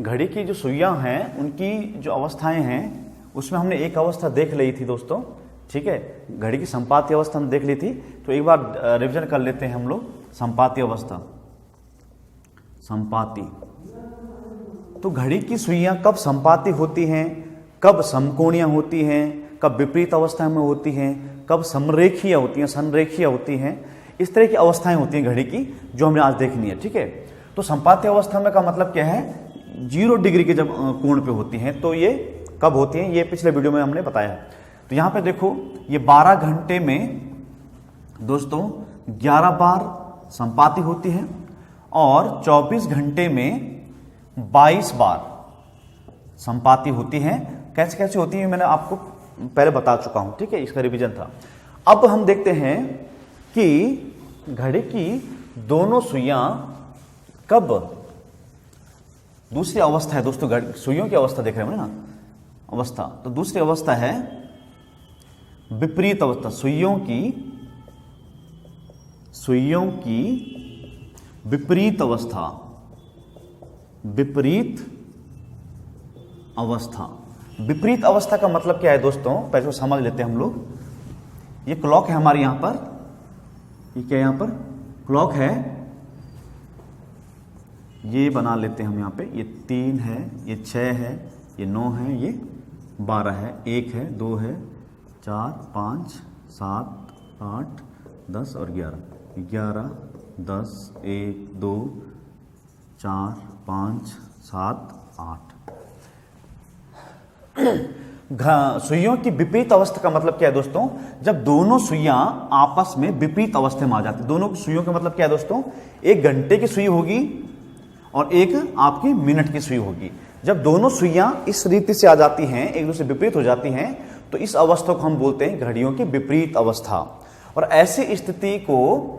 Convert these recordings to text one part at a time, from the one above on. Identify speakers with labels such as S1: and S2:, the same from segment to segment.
S1: घड़ी की जो सुइयां हैं उनकी जो अवस्थाएं हैं उसमें हमने एक अवस्था देख ली थी दोस्तों, ठीक है। घड़ी की संपाती अवस्था हमने देख ली थी, तो एक बार रिवीजन कर लेते हैं हम लोग। संपाती अवस्था, संपाती, तो घड़ी की सुइयां कब संपाती होती हैं, कब समकोणीय होती हैं, कब विपरीत अवस्था में होती हैं, कब समरेखीय होती हैं, संरेखीय होती हैं, इस तरह की अवस्थाएं होती हैं घड़ी की जो हमें आज देखनी है, ठीक है। तो संपाती अवस्था में का मतलब क्या है, 0 डिग्री के जब कोण पे होती हैं, तो ये कब होती हैं, ये पिछले वीडियो में हमने बताया है। तो यहां पे देखो, ये 12 घंटे में दोस्तों 11 बार संपाती होती है और 24 घंटे में 22 बार संपाती होती है। कैसे कैसे होती है मैंने आपको पहले बता चुका हूं, ठीक है, इसका रिवीजन था। अब हम देखते हैं कि घड़ी की दोनों सुइयां कब, दूसरी अवस्था है दोस्तों, सुइयों की अवस्था देख रहे हैं ना, अवस्था, तो दूसरी अवस्था है विपरीत अवस्था, सुइयों की विपरीत अवस्था, विपरीत अवस्था। विपरीत अवस्था का मतलब क्या है दोस्तों, पहले तो समझ लेते हैं हम लोग। ये क्लॉक है हमारे यहां पर, ये क्या है, यहां पर क्लॉक है, ये बना लेते हैं हम यहां पे, ये 3 है, ये 6 है, ये 9 है, ये 12 है, 1 है, 2 है, 4, 5, 7, 8, 10 और 11, 11, 10, 1, 2, 4, 5, 7, 8। सुइयों की विपरीत अवस्था का मतलब क्या है दोस्तों, जब दोनों सुइयां आपस में विपरीत अवस्था में आ जाती है। दोनों सुइयों का मतलब क्या है दोस्तों, एक घंटे की सुई होगी और एक आपकी मिनट की सुई होगी। जब दोनों सुइयां इस रीति से आ जाती हैं, एक दूसरे विपरीत हो जाती हैं, तो इस अवस्था को हम बोलते हैं घड़ियों की विपरीत अवस्था। और ऐसी स्थिति को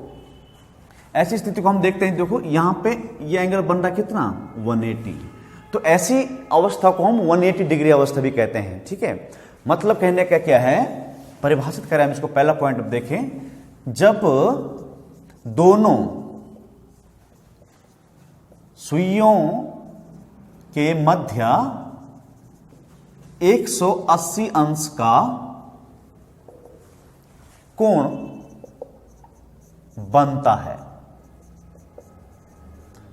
S1: हम देखते हैं, देखो यहां पे ये एंगल बन रहा है कितना, 180, तो ऐसी अवस्था को हम 180 डिग्री अवस्था भी कहते हैं, ठीक है। मतलब कहने का क्या है, परिभाषित करें हम इसको, पहला पॉइंट देखें, जब दोनों सुइयों के मध्य 180 अंश का कोण बनता है,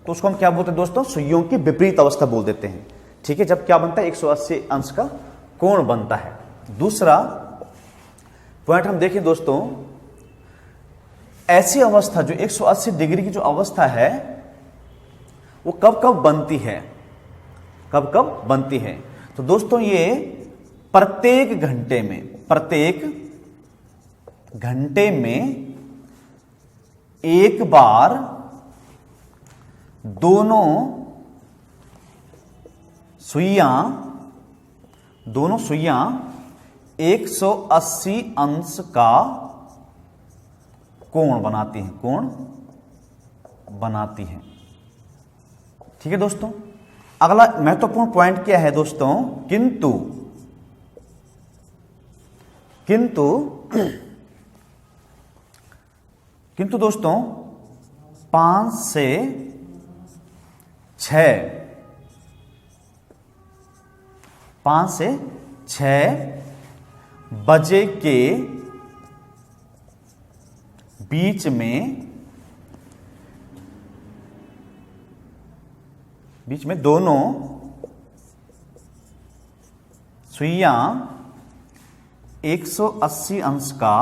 S1: तो उसको हम क्या बोलते हैं दोस्तों, सुइयों की विपरीत अवस्था बोल देते हैं, ठीक है। जब क्या बनता है, 180 अंश का कोण बनता है। दूसरा पॉइंट हम देखें दोस्तों, ऐसी अवस्था जो 180 डिग्री की जो अवस्था है वो कब कब बनती है, कब कब बनती है, तो दोस्तों ये प्रत्येक घंटे में एक बार दोनों सुइयां 180 अंश का कोण बनाती हैं, ठीक है दोस्तों। अगला महत्वपूर्ण पॉइंट क्या है दोस्तों, किंतु दोस्तों 5 से 6 बजे के बीच में दोनों सुइयां 180 अंश का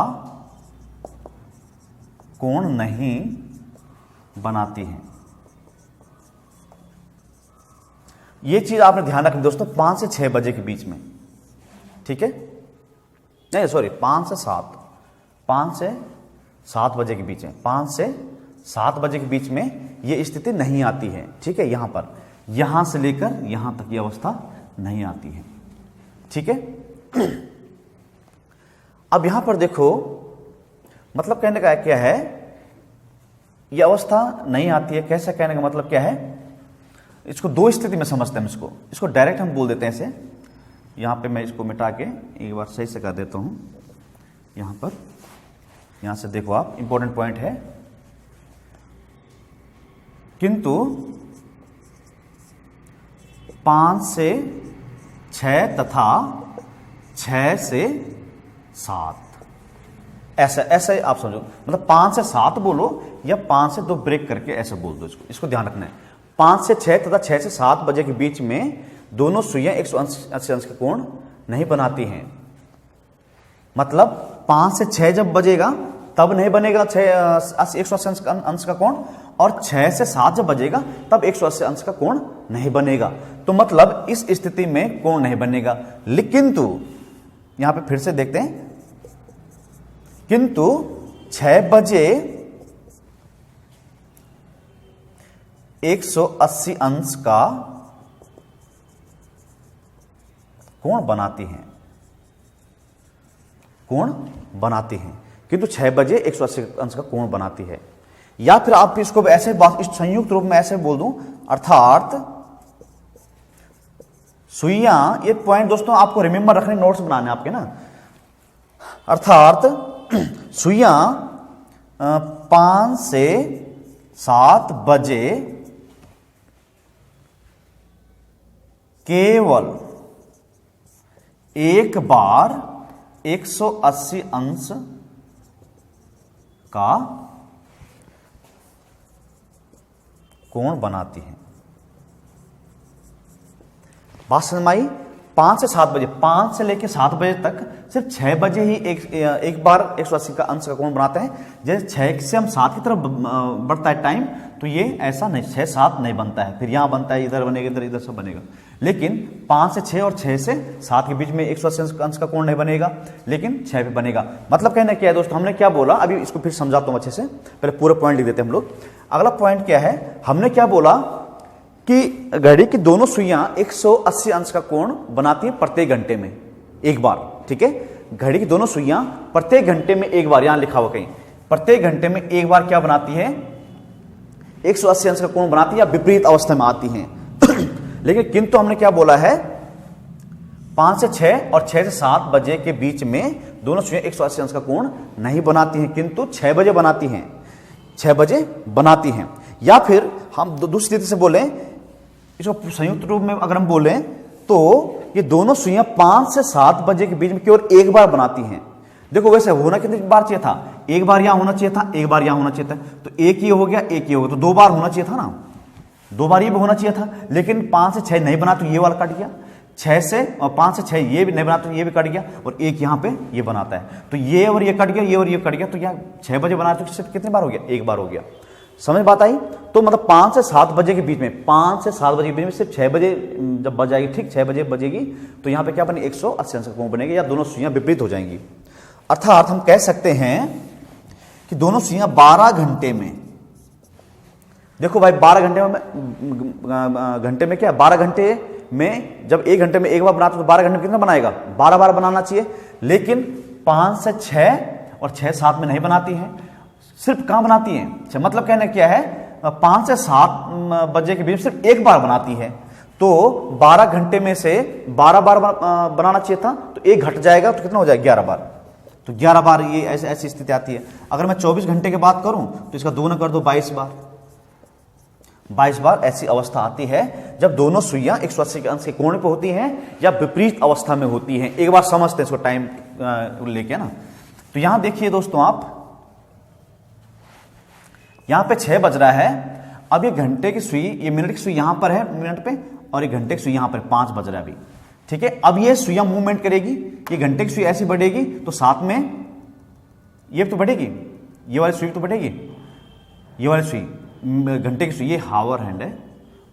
S1: कोण नहीं बनाती हैं। यह चीज आपने ध्यान रखनी दोस्तों, 5 से 6 बजे के बीच में, ठीक है, नहीं सॉरी 5 से 7 बजे के बीच में, 5 से 7 बजे के बीच में यह स्थिति नहीं आती है, ठीक है। यहां से लेकर यहां तक यह अवस्था नहीं आती है, ठीक है। अब यहां पर देखो, मतलब कहने का क्या है, यह अवस्था नहीं आती है, कैसा कहने का मतलब क्या है, इसको 2 स्थिति में समझते हैं हम, इसको डायरेक्ट हम बोल देते हैं इसे। यहां पे मैं इसको मिटा के एक बार सही से कर देता हूं। यहां से देखो आप, इंपॉर्टेंट पॉइंट है, किंतु 5 से 6 तथा 6 से 7, ऐसा ऐसे आप समझो, मतलब 5 से 7 बोलो या 5 से 2 ब्रेक करके ऐसे बोल दो, इसको ध्यान रखना है। 5 से 6 तथा 6 से 7 बजे के बीच में दोनों सुइयां 180 अंश का कोण नहीं बनाती हैं। मतलब 5 से 6 जब बजेगा तब नहीं बनेगा 180 अंश का कोण, और 6 से 7 जब बजेगा तब 180 अंश का कोण नहीं बनेगा। तो मतलब इस स्थिति में कोण नहीं बनेगा। लेकिन यहां पे फिर से देखते हैं, किंतु 6 बजे 180 अंश का कोण बनाती हैं, कोण बनाती हैं, किंतु 6 बजे 180 अंश का कोण बनाती है। या फिर आप इसको ऐसे इस संयुक्त रूप में ऐसे बोल दूं, अर्थात सुइयां, ये पॉइंट दोस्तों आपको रिमेंबर रखने, नोट्स बनाने आपके ना, अर्थात सुइयां 5 से 7 बजे केवल एक बार 180 अंश का कोण बनाती हैं। बात समझ में आई? 5 से 7 बजे, 5 से लेकर 7 बजे तक सिर्फ 6 बजे ही एक बार 180 का अंश का कोण बनाते हैं। जैसे 6 से हम 7 की तरफ बढ़ता है टाइम, तो ये ऐसा नहीं, 6-7 नहीं बनता है, फिर यहां बनता है, इधर बनेगा, इधर सब बनेगा। लेकिन 5 से 6 और 6 से 7 के बीच में 180 अंश का कोण नहीं बनेगा, लेकिन 6 पे बनेगा। मतलब कहना क्या है दोस्तों, हमने क्या बोला, अभी इसको फिर समझाता हूं अच्छे से, पहले पूरा पॉइंट लिख देते हैं हम लोग। अगला पॉइंट क्या है, हमने क्या बोला कि घड़ी की दोनों सुइयां 180 अंश का कोण बनाती है प्रत्येक घंटे में एक बार। ठीक है, घड़ी की दोनों सुइयां प्रत्येक घंटे में एक बार, यहां लिखा हुआ कहीं, प्रत्येक घंटे में एक बार क्या बनाती है, 180 अंश का कोण बनाती है, या विपरीत अवस्था में आती हैं। लेकिन किंतु हमने क्या बोला है, 5 से 6 और 6 से 7 बजे के बीच में दोनों सुइयां 180 अंश का कोण नहीं बनाती हैं, किंतु 6 बजे बनाती हैं, 6 बजे बनाती हैं। या फिर हम दूसरी रीति से बोलें, इसको संयुक्त रूप में अगर हम बोलें, तो ये दोनों सुइयां 5 से 7 बजे के बीच में केवल एक बार बनाती हैं। देखो वैसे होना कितनी बार चाहिए था, एक बार यहां होना चाहिए था, एक बार यहां होना चाहिए था, तो एक ही हो गया, एक ही हो गया, तो 2 बार होना चाहिए था ना, 2 बार ये भी होना चाहिए था। लेकिन 5 से 6 नहीं बना तो ये वाला कट गया, 6 से और 5 से 6 ये भी नहीं बना तो ये भी कट गया, और एक यहां पे ये बनाता है, तो ये और ये कट गया, ये और ये कट गया, तो यहां 6 बजे बना तो कितने बार हो गया, एक बार हो गया। समझ बात आई? तो मतलब 5 से 7 बजे के बीच में, 5 से 7 बजे के बीच में सिर्फ 6 बजे जब बज जाएगी, ठीक 6 बजे बजेगी, तो यहां पे क्या बने, 180 अंश का कोण बनेगा, या दोनों सुइयां विपरीत हो जाएंगी। अर्थात हम कह सकते हैं कि दोनों सुइयां 12 घंटे में, देखो भाई 12 घंटे में क्या, 12 घंटे में जब एक घंटे में एक बार बनाते तो 12 घंटे में कितना बनाएगा, 12 बार बनाना चाहिए। लेकिन 5 से 6 और 6-7 में नहीं बनाती है, सिर्फ कहां बनाती है, मतलब कहना क्या है, 5 से 7 बजे के बीच सिर्फ एक बार बनाती है। तो 12 घंटे में से 12 बार बनाना चाहिए था, तो एक घट जाएगा, तो कितना हो जाएगा, 11 बार। तो 11 बार ये ऐसी स्थिति आती है। अगर मैं 24 घंटे की बात करूं तो इसका दोगुना कर दो, 22 बार। 22 बार ऐसी अवस्था आती है जब दोनों सुइयां 180 अंश के कोण पे होती हैं या विपरीत अवस्था में होती हैं। एक बार समझते हैं इसको टाइम लेके ना। तो यहां देखिए दोस्तों, आप यहां पे 6 बज रहा है, अब ये घंटे की सुई, ये मिनट की सुई यहां पर है मिनट पे, और ये घंटे की सुई यहां पर 5 बज रहा है अभी। ठीक है, अब ये सुइयां मूवमेंट करेगी, ये घंटे की सुई ऐसी बढ़ेगी, तो साथ में ये तो बढ़ेगी, ये वाली सुई तो बढ़ेगी, ये वाली सुई घंटे की सुई, ये हावर हैंड है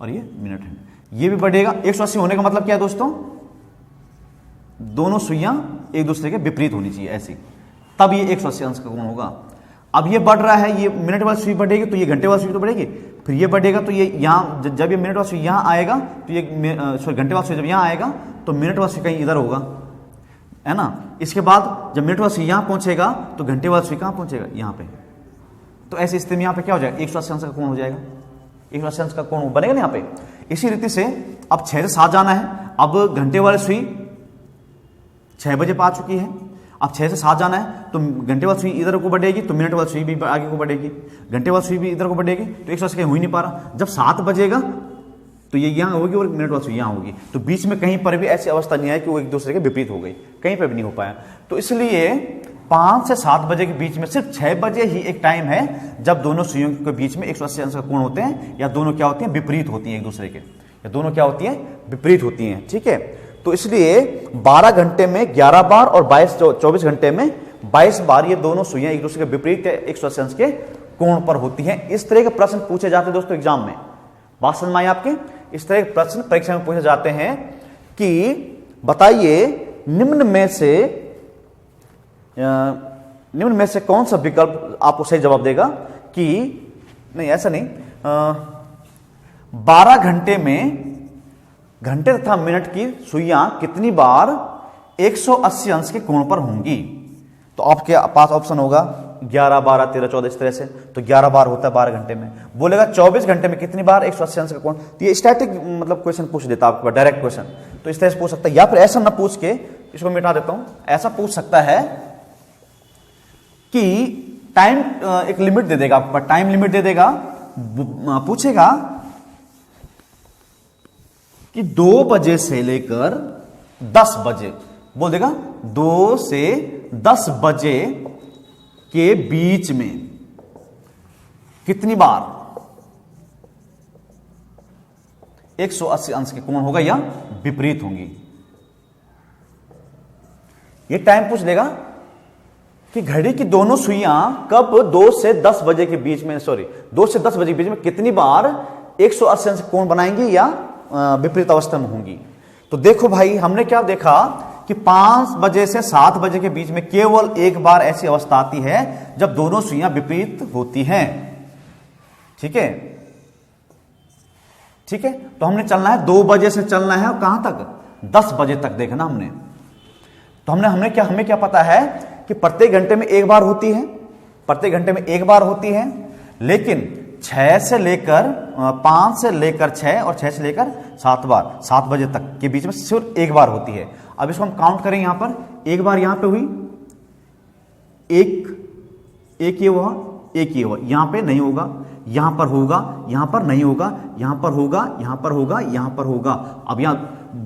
S1: और ये मिनट हैंड, ये भी बढ़ेगा। 180 होने का मतलब क्या है दोस्तों, दोनों सुइयां एक दूसरे के विपरीत होनी चाहिए ऐसी, तब ये 180 अंश का कोण होगा। अब ये बढ़ रहा है, ये मिनट वाली सुई बढ़ेगी तो ये घंटे वाली सुई तो बढ़ेगी, फिर ये बढ़ेगा तो ये यहाँ, जब ये मिनट वाली सुई यहाँ आएगा तो ये घंटे वाली सुई जब यहाँ आएगा तो मिनट वाली सुई कहीं इधर होगा, है ना। इसके बाद जब मिनट वाली सुई यहाँ पहुंचेगा तो घंटे वाली सुई कहाँ पहुंचेगा, यहाँ पे। तो ऐसी स्थिति में यहाँ पे क्या हो जाएगा, 180 अंश का कोण हो जाएगा, 180 अंश का कोण बनेगा ना यहाँ पे। इसी रीति से अब 6 से 7 जाना है, अब घंटे वाली सुई 6 बजे पा चुकी है, अब 6 से 7 जाना है तो घंटे वाली सुई इधर को बढ़ेगी तो मिनट वाली सुई भी आगे को बढ़ेगी, घंटे वाली सुई भी इधर को बढ़ेगी, तो 180 कहीं हो ही नहीं पा रहा। जब 7 बजेगा तो ये यहां होगी और मिनट बाद सुई यहां होगी, तो बीच में कहीं पर भी ऐसी अवस्था नहीं है कि वो एक दूसरे के विपरीत हो गई, कहीं पर भी नहीं हो पाया। तो इसलिए 5 से 7 बजे के बीच में सिर्फ 6 बजे ही एक टाइम है जब दोनों सुइयों के बीच में 180 अंश का कोण होते हैं, या दोनों क्या होती हैं, विपरीत होती हैं एक दूसरे के, या दोनों क्या होती हैं, विपरीत होती हैं। ठीक है, तो इसलिए 12 घंटे में 11 बार और 24 घंटे में 22 बार ये दोनों सुइयां एक दूसरे के विपरीत 180 अंश के कोण पर होती हैं। इस तरह के प्रश्न पूछे जाते हैं दोस्तों एग्जाम में, बात समझ में आई आपके? इस तरह के प्रश्न परीक्षा में पूछे जाते हैं कि बताइए निम्न में से कौन सा विकल्प आपको सही जवाब देगा कि नहीं, ऐसा नहीं, 12 घंटे में घंटे तथा मिनट की सुइयां कितनी बार 180 अंश के कोण पर होंगी। तो आपके पास ऑप्शन होगा 11, 12, 13, 14 इस तरह से। तो 11 बार होता है 12 घंटे में। बोलेगा 24 घंटे में कितनी बार 180 अंश का कोण। तो ये स्टैटिक मतलब क्वेश्चन पूछ देता है आपके पास, डायरेक्ट क्वेश्चन। तो इस तरह से पूछ सकता है, या फिर ऐसा ना पूछ के, इसको मिटा देता हूं, ऐसा पूछ सकता है कि टाइम एक लिमिट दे देगा आपको, टाइम लिमिट दे देगा, पूछेगा कि 2 बजे से लेकर 10 बजे, बोल देगा 2 से 10 बजे के बीच में कितनी बार 180 अंश के कोण होगा या विपरीत होंगी। ये टाइम पूछ लेगा कि घड़ी की दोनों सुइयां कब 2 से 10 बजे के बीच में, 2 से 10 बजे के बीच में कितनी बार 180 अंश कोण बनाएंगी या विपरीत अवस्था में होंगी। तो देखो भाई, हमने क्या देखा कि 5 बजे से 7 बजे के बीच में केवल एक बार ऐसी अवस्था आती है जब दोनों सुइयां विपरीत होती हैं। ठीक है, ठीक है। तो हमने चलना है 2 बजे से चलना है और कहां तक, 10 बजे तक देखना हमने। तो हमें क्या पता है कि प्रत्येक घंटे में एक बार होती है, प्रत्येक घंटे में एक बार होती है, लेकिन 6 से लेकर 5 से लेकर 6 और 6 से लेकर 7 बार, 7 बजे तक के बीच में सिर्फ एक बार होती है। अब इसको हम काउंट करें, यहां पर एक बार यहां पे हुई, एक ये हुआ, एक ये हुआ, यहां पे नहीं होगा, यहां पर होगा, यहां पर नहीं होगा, यहां पर होगा, यहां पर होगा, यहां पर होगा। अब यहां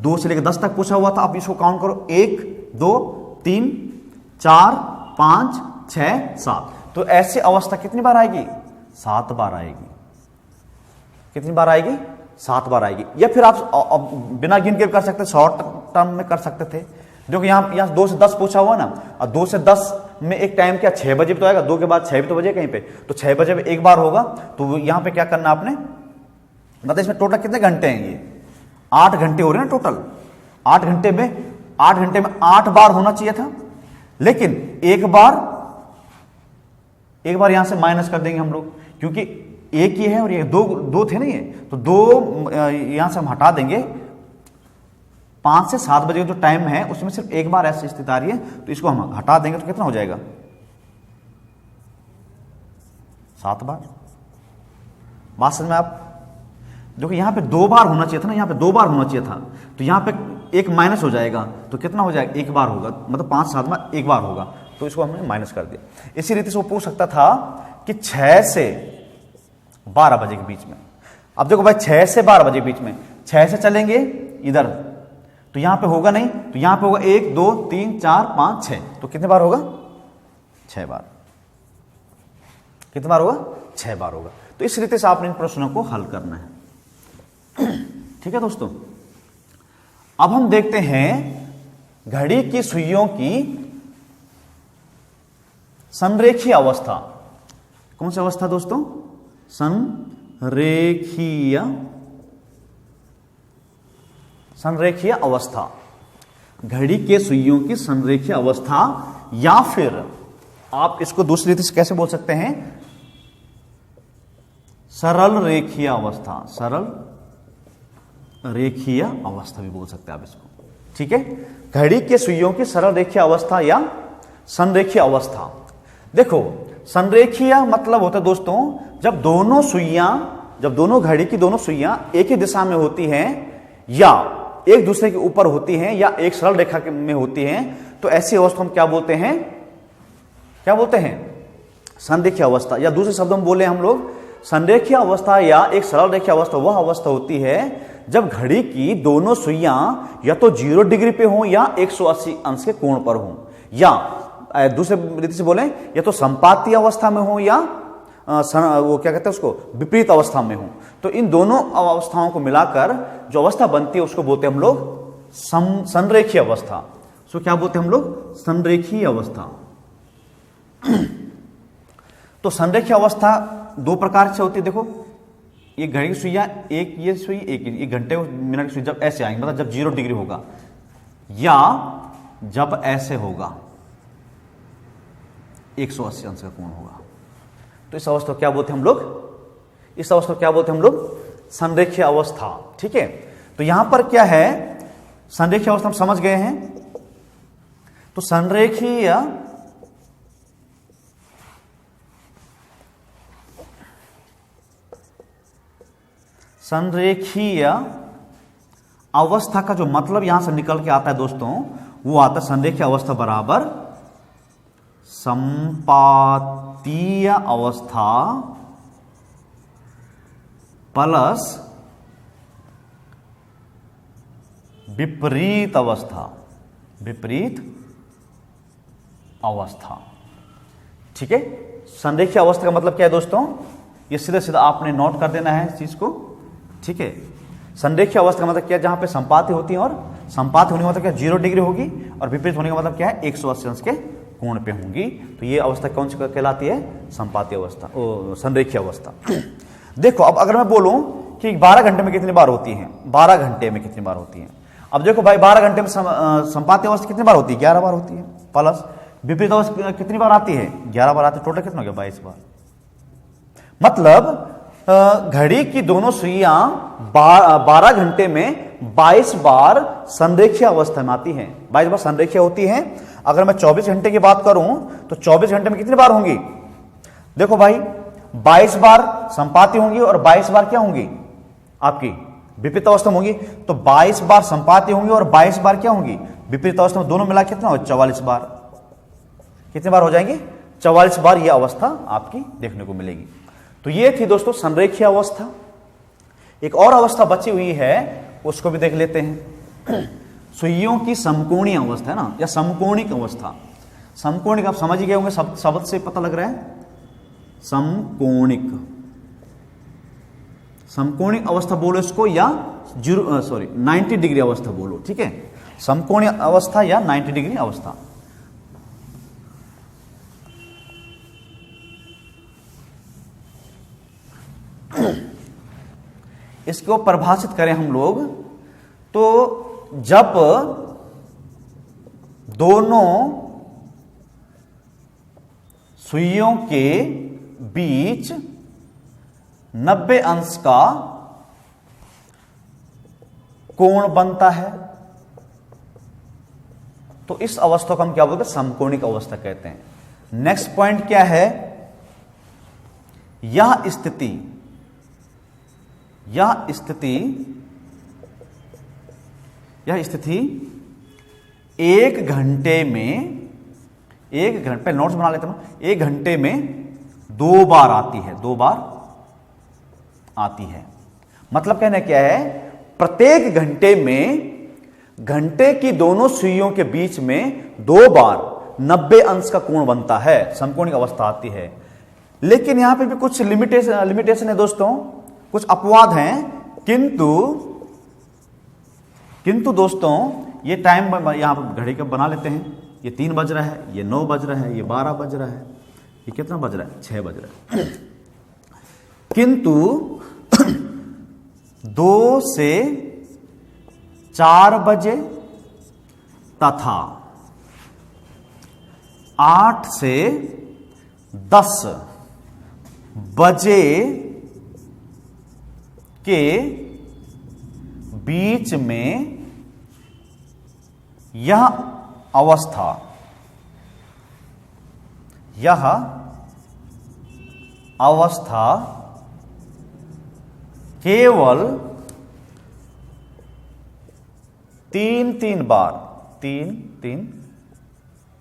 S1: 2 से लेकर 10 तक पूछा हुआ था, अब इसको काउंट करो, 1 2 3 4 5 6 7। तो ऐसी अवस्था कितनी बार आएगी, 7 बार आएगी। कितनी बार आएगी, 7 बार आएगी। या फिर आप बिना गिन के कर सकते, शॉर्ट टर्म में कर सकते थे। देखो यहां 2 से 10 पूछा हुआ ना, और 2 से 10 में एक टाइम क्या 6 बजे भी तो आएगा, 2 के बाद 6 भी तो बजे कहीं पे, तो 6 बजे में एक बार होगा। तो यहां पे क्या करना आपने, मतलब इसमें टोटल कितने घंटे हैं, ये 8 घंटे हो रहे हैं टोटल। 8 घंटे में 8 बार होना चाहिए था, लेकिन एक बार यहां से माइनस कर देंगे हम लोग, क्योंकि एक ही है और ये दो थे ना, ये तो 2 यहां से हम हटा देंगे। 5 से 7 बजे का जो टाइम है उसमें सिर्फ एक बार ऐसी स्थिति आ रही है, तो इसको हम हटा देंगे तो कितना हो जाएगा, 7 बार। बात समझ में आप? देखो यहां पे 2 बार होना चाहिए था ना, यहां पे 2 बार होना चाहिए था, तो यहां पे एक माइनस हो जाएगा, तो कितना हो जाएगा, एक बार होगा, मतलब 5 7 में एक बार होगा, तो इसको हमने माइनस कर दिया। इसी रीति से वो पूछ सकता था कि 6 से 12 बजे के बीच में। अब देखो भाई 6 से 12 बजे के बीच में, 6 से चलेंगे इधर, तो यहां पे होगा नहीं, तो यहां पे होगा 1 2 3 4 5 6, तो कितने बार होगा, 6 बार। कितने बार होगा, 6 बार होगा। तो इस रीति से आपने इन प्रश्नों को हल करना है। ठीक है दोस्तों, अब हम देखते हैं घड़ी की सुइयों की संरेखीय अवस्था। कौन सी अवस्था दोस्तों, संरेखीय अवस्था। घड़ी के सुइयों की संरेखीय अवस्था, या फिर आप इसको दूसरी रीति से कैसे बोल सकते हैं, सरल रेखीय अवस्था। सरल रेखीय अवस्था भी बोल सकते हैं आप इसको। ठीक है, घड़ी के सुइयों की सरल रेखीय अवस्था या संरेखीय अवस्था। देखो संरेखीय मतलब होता है दोस्तों, जब दोनों घड़ी की दोनों सुइयां एक ही दिशा में होती हैं, या एक दूसरे के ऊपर होती हैं, या एक सरल रेखा में होती हैं, तो ऐसी अवस्था हम क्या बोलते हैं, संरेखीय अवस्था। या दूसरे शब्दों में बोले हम लोग, संरेखीय अवस्था या एक सरल रेखीय अवस्था वह अवस्था होती है जब घड़ी की दोनों सुइयां या तो 0 डिग्री पे हो या 180 अंश के कोण पर हो, या दूसरे रीति से बोलें या तो संपाती अवस्था में हो या वो क्या कहते हैं उसको विपरीत अवस्था में हो। तो इन दोनों अवस्थाओं को मिलाकर जो अवस्था बनती है उसको बोलते हैं हम लोग संरेखीय अवस्था। सो क्या बोलते हैं हम लोग? संरेखीय अवस्था। तो संरेखीय अवस्था दो प्रकार से होती है। देखो ये घड़ी की सुइयां, एक ये सुई, एक ये घंटे मिनट की सुई जब ऐसे आएंगे, मतलब जब 0 डिग्री होगा या जब ऐसे होगा 180 अंश का कोण होगा, तो इस अवस्था को क्या बोलते हैं हम लोग? इस अवस्था को क्या बोलते हैं हम लोग? संरेखीय अवस्था। ठीक है, तो यहां पर क्या है, संरेखीय अवस्था हम समझ गए हैं। तो संरेखीय अवस्था का जो मतलब यहां से निकल के आता है दोस्तों, वो आता है संरेखीय अवस्था बराबर संपातीय अवस्था प्लस विपरीत अवस्था। विपरीत अवस्था। ठीक है, संरेखीय अवस्था का मतलब क्या है दोस्तों? ये सीधा सीधा आपने नोट कर देना है इस चीज को। ठीक है, संरेखीय अवस्था का मतलब क्या है? जहां पे संपाती होती है, और संपात होने का मतलब क्या? 0 डिग्री होगी, और विपरीत होने का मतलब क्या है? 180 अंश के कोण पे होंगी। तो ये अवस्था कौन सी कहलाती है? संपाती अवस्था, संरेखीय अवस्था। देखो अब अगर मैं बोलूं कि 12 घंटे में कितनी बार होती है, 12 घंटे में कितनी बार होती है, अब देखो भाई 12 घंटे में संपाती अवस्था कितनी बार होती है? 11 बार होती है। प्लस विपरीत अवस्था कितनी बार आती है? 11 बार आती है। टोटल कितना हो गया? 22 बार। मतलब घड़ी की दोनों सुइयां 12 घंटे में 22 बार संरेखीय अवस्था में आती हैं। 22 बार संरेखीय होती हैं। अगर मैं 24 घंटे की बात करूं तो 24 घंटे में कितनी बार होंगी? देखो भाई 22 बार संपाती होंगी और 22 बार क्या होंगी? आपकी विपरीत अवस्था में होंगी। तो 22 बार संपाती होंगी और 22 बार क्या होंगी? विपरीत अवस्था में। दोनों मिला कितना हो? 44 बार। कितने बार हो जाएंगे? 44 बार यह अवस्था आपकी देखने को मिलेगी। तो ये थी दोस्तों संरेखीय अवस्था। एक और अवस्था बची हुई है, उसको भी देख लेते हैं। सुइयों की समकोणीय अवस्था है ना, या समकोणिक अवस्था। समकोणिक आप समझ ही गए होंगे, शब्द से पता लग रहा है। समकोणिक, समकोणिक अवस्था बोलो इसको, या 90 डिग्री अवस्था बोलो। ठीक है, समकोणीय अवस्था या 90 डिग्री अवस्था। इसको परिभाषित करें हम लोग तो जब दोनों सुइयों के बीच 90 अंश का कोण बनता है, तो इस अवस्था को हम क्या बोलते हैं? समकोणिक अवस्था कहते हैं। नेक्स्ट पॉइंट क्या है? यह स्थिति 1 घंटे में, 1 घंटे नोट्स बना लेते हैं, 1 घंटे में 2 बार आती है। 2 बार आती है। मतलब कहना क्या है? प्रत्येक घंटे में घंटे की दोनों सुइयों के बीच में 2 बार 90 अंश का कोण बनता है, समकोणिक अवस्था आती है। लेकिन यहां पे भी कुछ लिमिटेशन है दोस्तों, कुछ अपवाद हैं। किंतु दोस्तों ये टाइम यहां पर घड़ी का बना लेते हैं। ये 3 बज रहा है, ये 9 बज रहा है, ये 12 बज रहा है, ये कितना बज रहा है? 6 बज रहा है। किंतु 2 से 4 बजे तथा 8 से 10 बजे के बीच में यह अवस्था केवल 3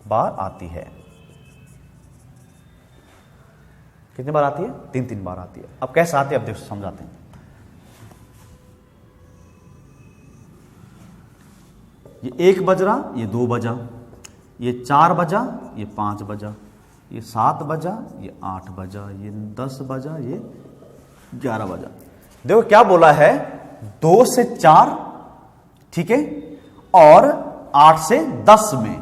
S1: बार आती है। कितनी बार आती है? 3 बार आती है। अब कैसे आती है? अब देखो समझाते हैं। ये 1 बज रहा, ये 2 बजा, ये 4 बजा, ये 5 बजा, ये 7 बजा, ये 8 बजा, ये 10 बजा, ये 11 बजा। देखो क्या बोला है, 2 से 4, ठीक है, और 8 से 10 में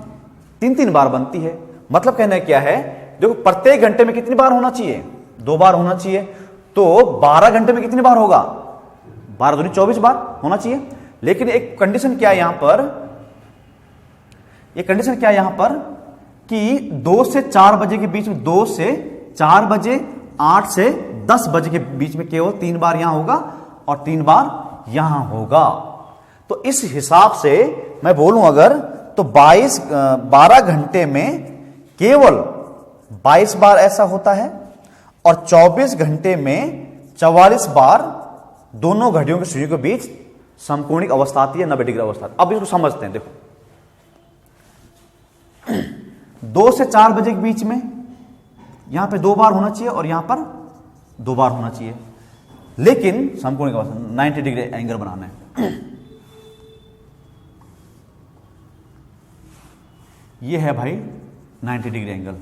S1: 3-3 बार बनती है। मतलब कहना क्या है, देखो प्रत्येक घंटे में कितनी बार होना चाहिए, 2 बार होना चाहिए। तो 12 घंटे में कितनी बार होगा, 12 दूनी 24 बार होना चाहिए। लेकिन एक कंडीशन क्या है यहां पर, एक कंडीशन क्या है यहां पर कि 2 से 4 बजे के बीच में, 2 से 4 बजे, 8 से 10 बजे के बीच में केवल 3 बार यहां होगा और 3 बार यहां होगा। तो इस हिसाब से मैं बोलूं अगर, तो 12 घंटे में केवल 22 बार ऐसा होता है और 24 घंटे में 44 बार दोनों घड़ियों की सुइयों के बीच समकोणिक अवस्था आती है, 90 डिग्री अवस्था। अब इसको समझते हैं। देखो 2 से 4 बजे के बीच में यहां पे 2 बार होना चाहिए और यहां पर 2 बार होना चाहिए, लेकिन समकोणिक अवस्था 90 डिग्री एंगल बनाना है। ये है भाई 90 डिग्री एंगल।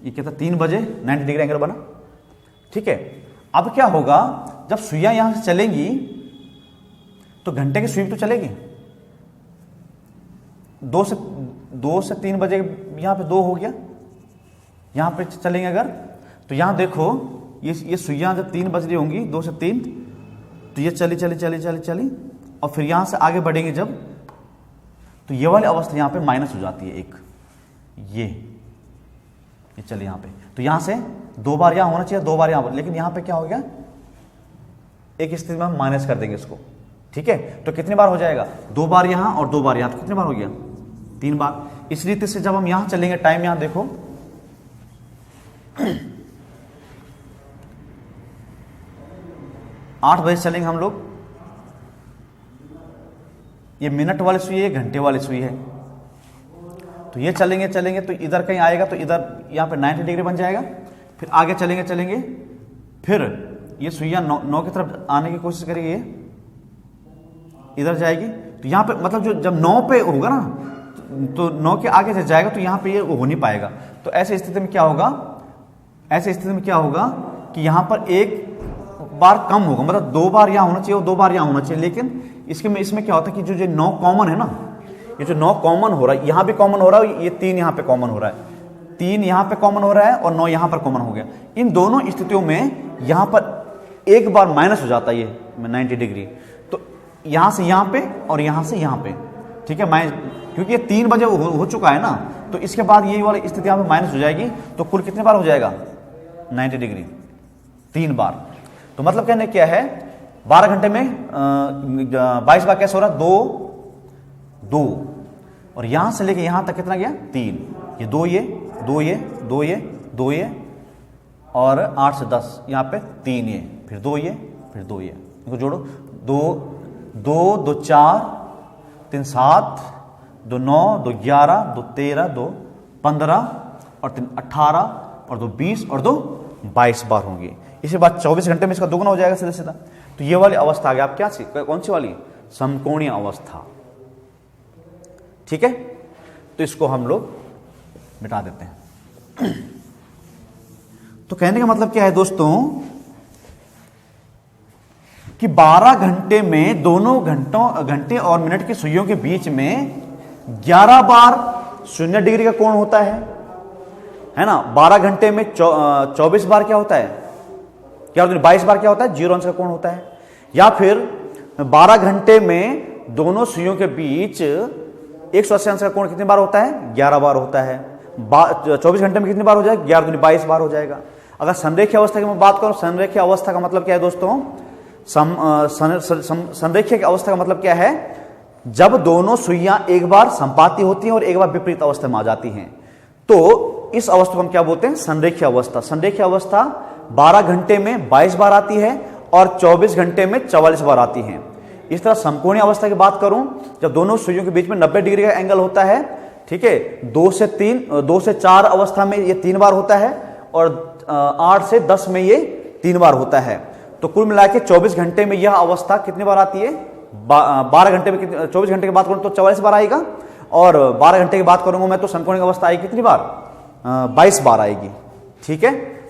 S1: ये कहता 3 बजे 90 डिग्री एंगल बना, ठीक है। अब क्या होगा, जब सुइयां यहां से चलेंगी तो घंटे की सुई तो चलेगी। 2 से 3 बजे यहां पे 2 हो गया, यहां पे चलेंगे अगर, तो यहां देखो ये सुइयां जब 3 बज रही होंगी, 2 से 3, तो ये चली चली चली चली चली, और फिर यहां से आगे बढ़ेंगे जब, तो ये वाली अवस्था यहां पे माइनस हो जाती है एक, ये चले यहां पे, तो यहां से 2 बार यहां होना चाहिए, 2 बार यहां, लेकिन यहां पे क्या हो गया, एक स्थिति में हम माइनस कर देंगे इसको, ठीक है। तो कितनी बार हो जाएगा, 2 बार यहां और 2 बार यहां, तो कितनी बार हो गया, 3 बार। इस रीति से जब हम यहां चलेंगे, टाइम यहां देखो 8 बजे चलेंगे हम लोग। ये मिनट वाली सुई है, घंटे वाली सुई है, तो ये चलेंगे तो इधर कहीं आएगा, तो इधर यहां पे 90 डिग्री बन जाएगा। फिर आगे चलेंगे, फिर ये सुइयां 9 की तरफ आने की कोशिश करेगी, इधर जाएगी, तो यहां पे मतलब जो जब 9 पे होगा ना, तो 9 के आगे से जाएगा, तो यहां पे ये हो नहीं पाएगा। तो ऐसी स्थिति में क्या होगा, कि यहां पर एक बार कम होगा, मतलब 2 बार यहां होना चाहिए और 2 बार यहां होना चाहिए। लेकिन इसमें क्या होता है कि जो 9 कॉमन है ना, ये जो 9 कॉमन हो रहा है, यहां भी कॉमन हो रहा है, ये 3 यहां पे कॉमन हो रहा है, 3 यहां पे कॉमन हो रहा है और 9 यहां पर कॉमन हो गया। इन दोनों स्थितियों में यहां पर एक बार माइनस हो जाता है ये 90 डिग्री, तो यहां से यहां पे और यहां से यहां पे, ठीक है, क्योंकि ये 3 बजे हो चुका है ना, तो इसके बाद ये वाली स्थिति यहां पे माइनस हो जाएगी। तो कुल कितने बार हो जाएगा, 90 डिग्री 3 बार। तो मतलब कहने क्या है, 12 घंटे में 22 बार कैसे हो रहा है, 2 और यहां से लेके यहां तक कितना गया, 3, ये 2 ये 2 ये 2 ये 2 ये, और 8 से 10 यहां पे 3 ये, फिर 2 ये, फिर 2 ये, इनको जोड़ो, 2 2 2 4 3 7 2 9 2 11 2 13 2 15 और 3 18 और 2 20 और 2 22 बार होंगे। इसके बाद 24 घंटे में इसका दोगुना हो जाएगा सीधा सीधा। तो ये वाली अवस्था आ गई, आप क्या कौन सी वाली, समकोणीय अवस्था, ठीक है। तो इसको हम लोग मिटा देते हैं। तो कहने का मतलब क्या है दोस्तों, कि 12 घंटे में दोनों घंटे और मिनट की सुइयों के बीच में 11 बार 0 डिग्री का कोण होता है ना। 12 घंटे में 24 बार क्या होता है, 22 बार क्या होता है, 0 अंश का कोण होता है। या फिर 12 घंटे में दोनों सुइयों के बीच 180 अंश का कोण कितनी बार होता है, 11 बार होता है। 24 घंटे में कितनी बार हो जाएगा, 11 दूनी 22 बार हो जाएगा। अगर संरेखीय अवस्था की मैं बात करूं, संरेखीय अवस्था का मतलब क्या है दोस्तों, संरेखीय की अवस्था का मतलब क्या है, जब दोनों सुइयां एक बार संपाती होती हैं और एक बार विपरीत अवस्था में आ जाती हैं, तो इस अवस्था को हम क्या बोलते हैं, संरेखीय अवस्था। संरेखीय अवस्था 12 घंटे में 22 बार आती है और 24 घंटे में 44 बार आती है। इस तरह समकोणीय अवस्था की बात करूं, जब दोनों सुइयों के बीच में 90 डिग्री का एंगल होता है, ठीक है, 2 से 4 अवस्था में ये 3 बार होता है और 8 से 10 में ये 3 बार होता है। तो कुल मिला के 24 घंटे में यह अवस्था कितनी बार आती है, 12 घंटे में 24 घंटे की बात करूं तो 44 बार आएगा, और 12 घंटे की बात करूंगा मैं तो समकोणीय अवस्था आएगी कितनी बार? 22 बार आएगी। ठीक है।